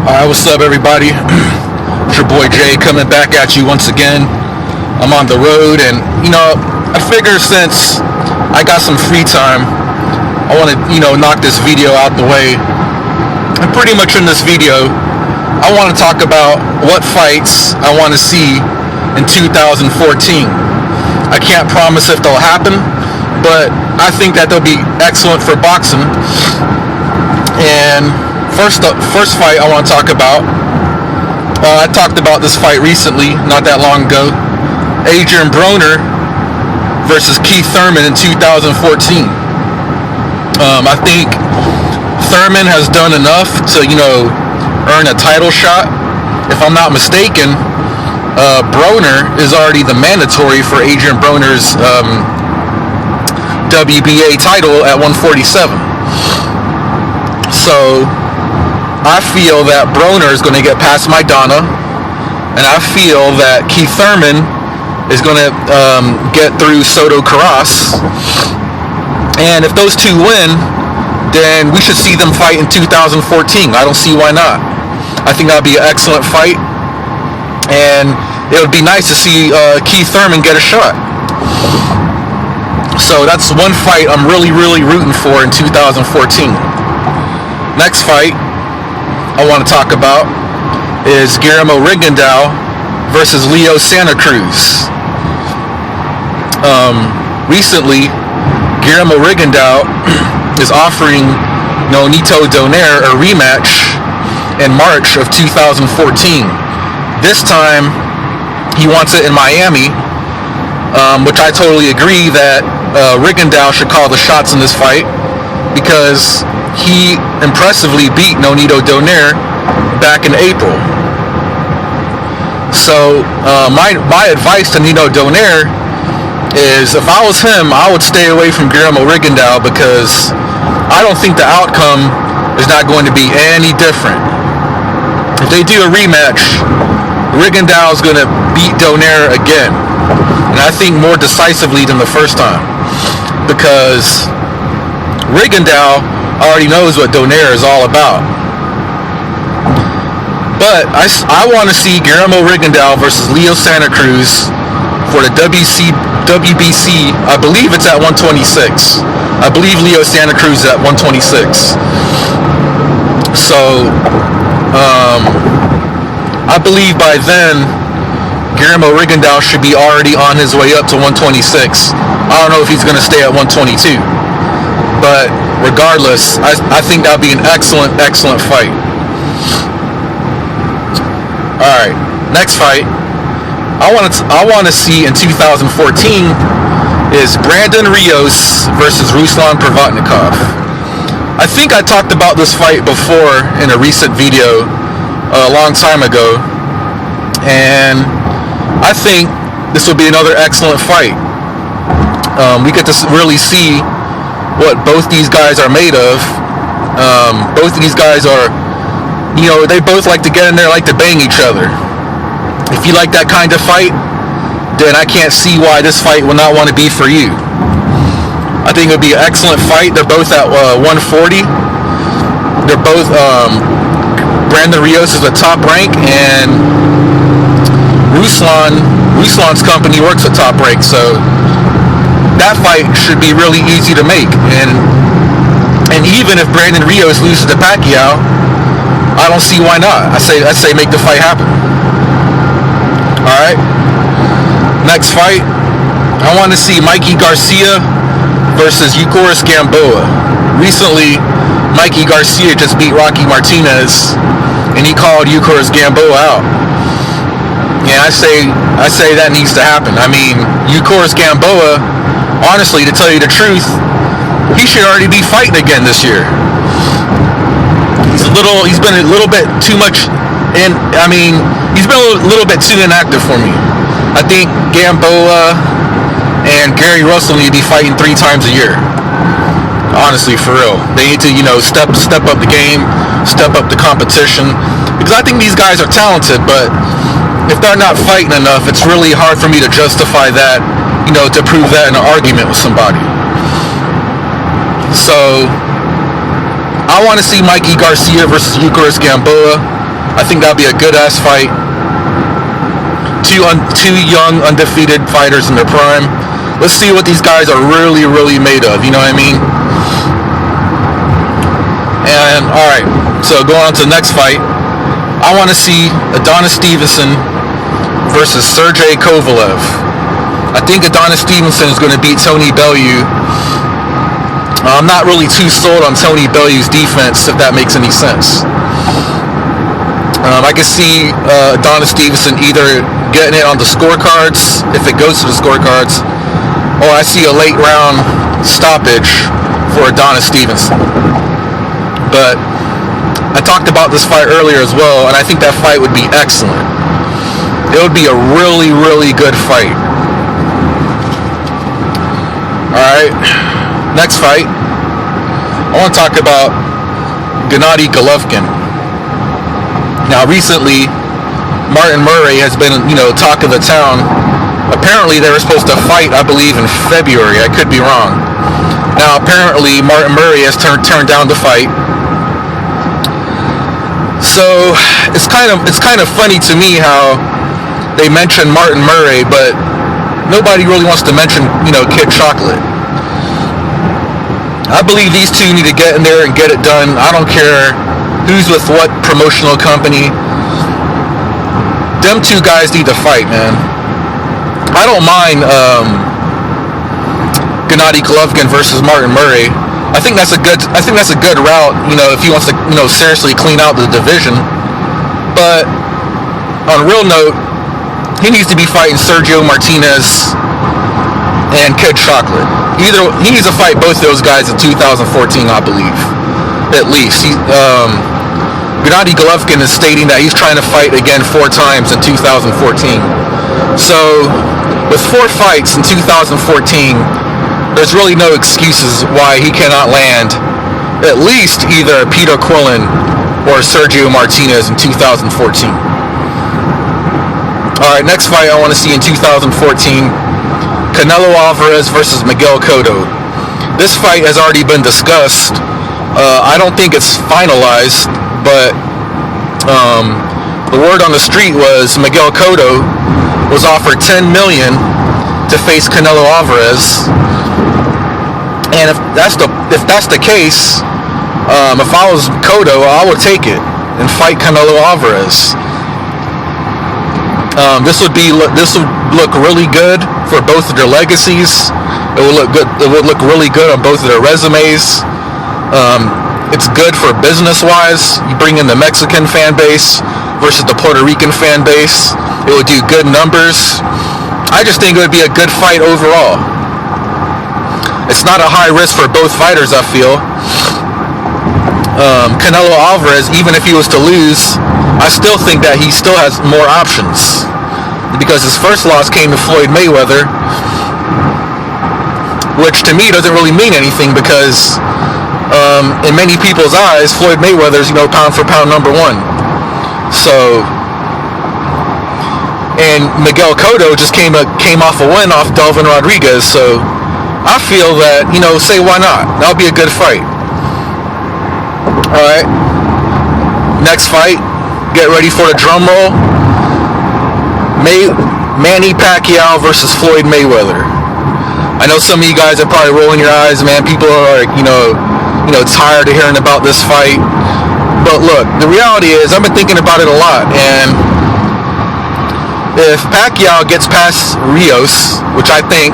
What's up, everybody? It's your boy Jay coming back at you once again. I'm on the road, and I figure since I got some free time, I want to knock this video out the way. And pretty much in this video, I want to talk about what fights I want to see in 2014. I can't promise if they'll happen, but I think that they'll be excellent for boxing. And first fight I want to talk about, I talked about this fight recently, not that long ago. Adrian Broner versus Keith Thurman in 2014. I think Thurman has done enough to, earn a title shot. If I'm not mistaken, Broner is already the mandatory for Adrian Broner's WBA title at 147. So I feel that Broner is going to get past Maidana, and I feel that Keith Thurman is going to get through Soto Karass. And if those two win, then we should see them fight in 2014. I don't see why not. I think that'll be an excellent fight, and it would be nice to see Keith Thurman get a shot. So that's one fight I'm really rooting for in 2014. Next fight I want to talk about is Guillermo Rigondeaux versus Leo Santa Cruz. Recently, Guillermo Rigondeaux is offering Nonito Donaire a rematch in March of 2014. This time, he wants it in Miami, which I totally agree that Rigondeaux should call the shots in this fight, because he impressively beat Nonito Donaire back in April. So my advice to Nonito Donaire is, if I was him, I would stay away from Guillermo Rigondeaux, because I don't think the outcome is not going to be any different. If they do a rematch, Rigondeaux is going to beat Donaire again, and I think more decisively than the first time, because Rigondeaux already knows what Donaire is all about. But I want to see Guillermo Rigondeaux versus Leo Santa Cruz for the WBC. I believe it's at 126. I believe Leo Santa Cruz is at 126. So I believe by then Guillermo Rigondeaux should be already on his way up to 126. I don't know if he's going to stay at 122. But regardless, I think that'll be an excellent fight. Alright, next fight I want to see in 2014 is Brandon Rios versus Ruslan Provodnikov. I think I talked about this fight before in a recent video a long time ago, and I think this will be another excellent fight. We get to really see what both these guys are made of. Both of these guys are, they both like to get in there, like to bang each other. If you like that kind of fight, then I can't see why this fight will not want to be for you. I think it'll be an excellent fight. They're both at 140. They're both, Brandon Rios is a top rank, and Ruslan's company works at Top Rank, so that fight should be really easy to make. And even if Brandon Rios loses to Pacquiao, I don't see why not. I say make the fight happen. Alright, next fight I want to see Mikey Garcia versus Eucrois Gamboa. Recently, Mikey Garcia just beat Rocky Martinez, and he called Eucrois Gamboa out. And I say that needs to happen. I mean, Eucrois Gamboa, honestly, to tell you the truth, he should already be fighting again this year. He's been a little bit too much he's been a little bit too inactive for me. I think Gamboa and Gary Russell need to be fighting 3 times a year. Honestly, for real. They need to, step up the game, step up the competition, because I think these guys are talented, but if they're not fighting enough, it's really hard for me to justify that, to prove that in an argument with somebody. So I want to see Mikey Garcia versus Eucrois Gamboa. I think that'll be a good ass fight. Two young undefeated fighters in their prime. Let's see what these guys are really, really made of. You know what I mean? And all right, so going on to the next fight, I want to see Adonis Stevenson versus Sergey Kovalev. I think Adonis Stevenson is going to beat Tony Bellew. I'm not really too sold on Tony Bellew's defense, if that makes any sense. I can see Adonis Stevenson either getting it on the scorecards, if it goes to the scorecards, or I see a late round stoppage for Adonis Stevenson. But I talked about this fight earlier as well, and I think that fight would be excellent. It would be a really, really good fight. Alright, next fight. I want to talk about Gennady Golovkin. Now, recently, Martin Murray has been, talk of the town. Apparently, they were supposed to fight, I believe, in February. I could be wrong. Now, apparently, Martin Murray has turned down the fight. So it's kind of funny to me how they mention Martin Murray, but nobody really wants to mention, Kid Chocolate. I believe these two need to get in there and get it done. I don't care who's with what promotional company. Them two guys need to fight, man. I don't mind Gennady Golovkin versus Martin Murray. I think that's a good route, if he wants to, seriously clean out the division. But on a real note, he needs to be fighting Sergio Martinez and Kid Chocolate. He needs to fight both those guys in 2014, I believe, at least. Gennady Golovkin is stating that he's trying to fight again 4 times in 2014. So, with 4 fights in 2014. There's really no excuses why he cannot land at least either Peter Quillin or Sergio Martinez in 2014. Alright, next fight I want to see in 2014, Canelo Alvarez versus Miguel Cotto. This fight has already been discussed. I don't think it's finalized, but the word on the street was Miguel Cotto was offered $10 million to face Canelo Alvarez. And if that's the case, if I was Cotto, I would take it and fight Canelo Alvarez. This would look really good for both of their legacies. It would look good. It would look really good on both of their resumes. It's good for business-wise. You bring in the Mexican fan base versus the Puerto Rican fan base. It would do good numbers. I just think it would be a good fight overall. It's not a high risk for both fighters, I feel. Canelo Alvarez, even if he was to lose, I still think that he still has more options. Because his first loss came to Floyd Mayweather, which to me doesn't really mean anything because in many people's eyes, Floyd Mayweather's, pound for pound #1. So, and Miguel Cotto just came off a win off Delvin Rodriguez, so I feel that, say why not? That'll be a good fight. Alright. Next fight. Get ready for the drum roll. Manny Pacquiao versus Floyd Mayweather. I know some of you guys are probably rolling your eyes, man. People are, tired of hearing about this fight. But look, the reality is, I've been thinking about it a lot, and if Pacquiao gets past Rios, which I think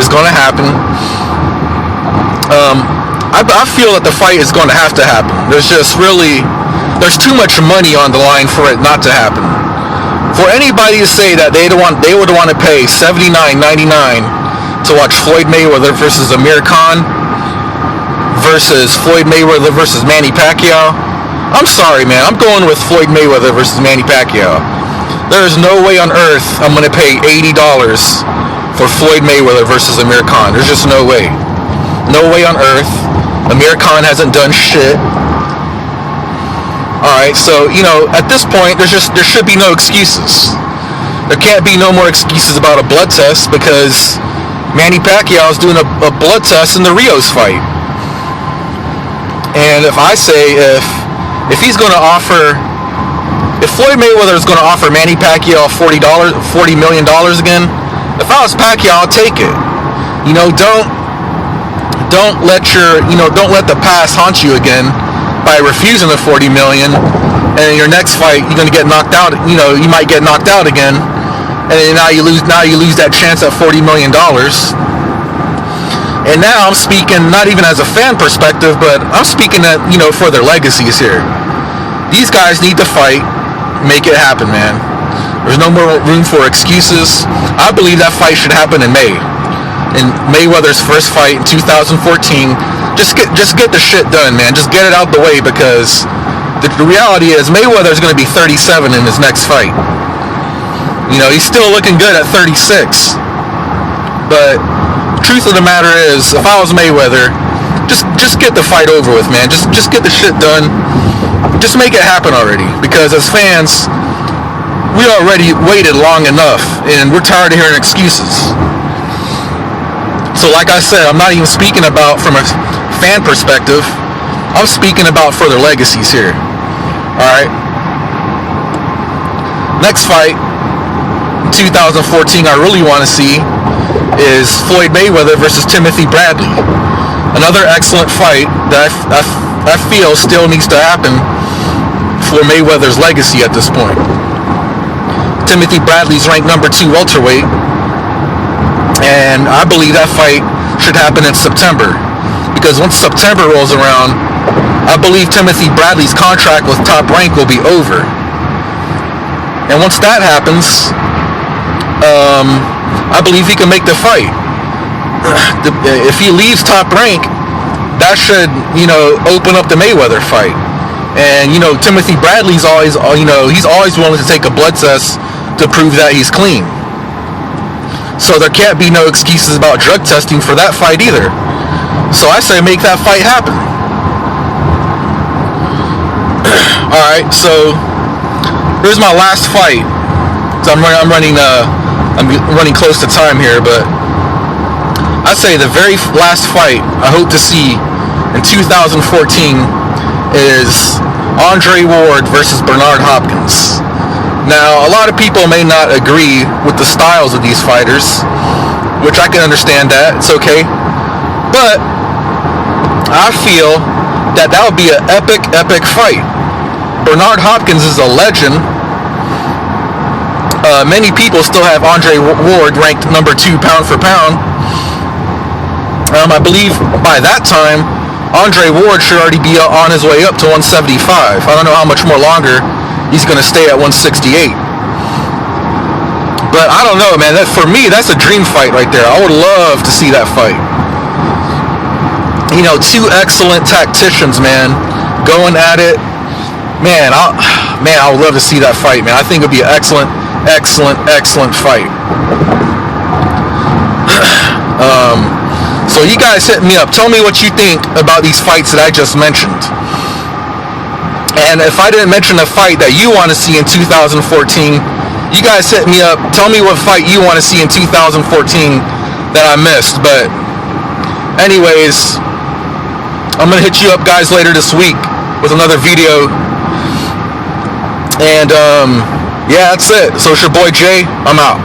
is going to happen. I feel that the fight is going to happen. There's too much money on the line for it not to happen. For anybody to say that they would want to pay $79.99 to watch Floyd Mayweather versus Amir Khan versus Floyd Mayweather versus Manny Pacquiao, I'm sorry, man. I'm going with Floyd Mayweather versus Manny Pacquiao. There is no way on earth I'm going to pay $80 for Floyd Mayweather versus Amir Khan. There's just no way. No way on earth. Amir Khan hasn't done shit. Alright, so, at this point, there should be no excuses. There can't be no more excuses about a blood test because Manny Pacquiao is doing a blood test in the Rios fight. And if I say, if he's going to offer if Floyd Mayweather is going to offer Manny Pacquiao $40 million again, if I was Pacquiao, I'll take it. You know, don't let the past haunt you again by refusing the $40 million, and in your next fight you're going to get knocked out. You know, you might get knocked out again, and now you lose that chance at $40 million. And now I'm speaking not even as a fan perspective, but I'm speaking at, you know, for their legacies here. These guys need to fight, make it happen, man. There's no more room for excuses. I believe that fight should happen in May. In Mayweather's first fight in 2014, just get the shit done, man. Just get it out the way, because the reality is Mayweather's going to be 37 in his next fight. You know, he's still looking good at 36. But truth of the matter is, if I was Mayweather, just get the fight over with, man. Just get the shit done. Just make it happen already. Because as fans, we already waited long enough, and we're tired of hearing excuses. So like I said, I'm not even speaking about from a fan perspective. I'm speaking about for their legacies here. Alright? Next fight, 2014, I really want to see is Floyd Mayweather versus Timothy Bradley. Another excellent fight that I feel still needs to happen for Mayweather's legacy at this point. Timothy Bradley's ranked number 2 welterweight, and I believe that fight should happen in September, because once September rolls around, I believe Timothy Bradley's contract with Top Rank will be over. And once that happens, I believe he can make the fight. If he leaves Top Rank, that should, you know, open up the Mayweather fight. And, you know, Timothy Bradley's always, you know, he's always willing to take a blood test to prove that he's clean. So there can't be no excuses about drug testing for that fight either. So I say make that fight happen. Alright, so here's my last fight. So I'm running close to time here, but I say the very last fight I hope to see in 2014 is Andre Ward versus Bernard Hopkins. Now, a lot of people may not agree with the styles of these fighters, which I can understand that. It's okay. But I feel that would be an epic fight. Bernard Hopkins is a legend. Many people still have Andre Ward ranked number 2 pound for pound. I believe by that time, Andre Ward should already be on his way up to 175. I don't know how much more longer he's going to stay at 168. But I don't know, man. For me, that's a dream fight right there. I would love to see that fight. You know, 2 excellent tacticians, man, going at it. Man, I would love to see that fight, man. I think it would be an excellent fight. So you guys hit me up. Tell me what you think about these fights that I just mentioned. And if I didn't mention a fight that you want to see in 2014, you guys hit me up. Tell me what fight you want to see in 2014 that I missed. But anyways, I'm going to hit you up, guys, later this week with another video. And yeah, that's it. So it's your boy Jay. I'm out.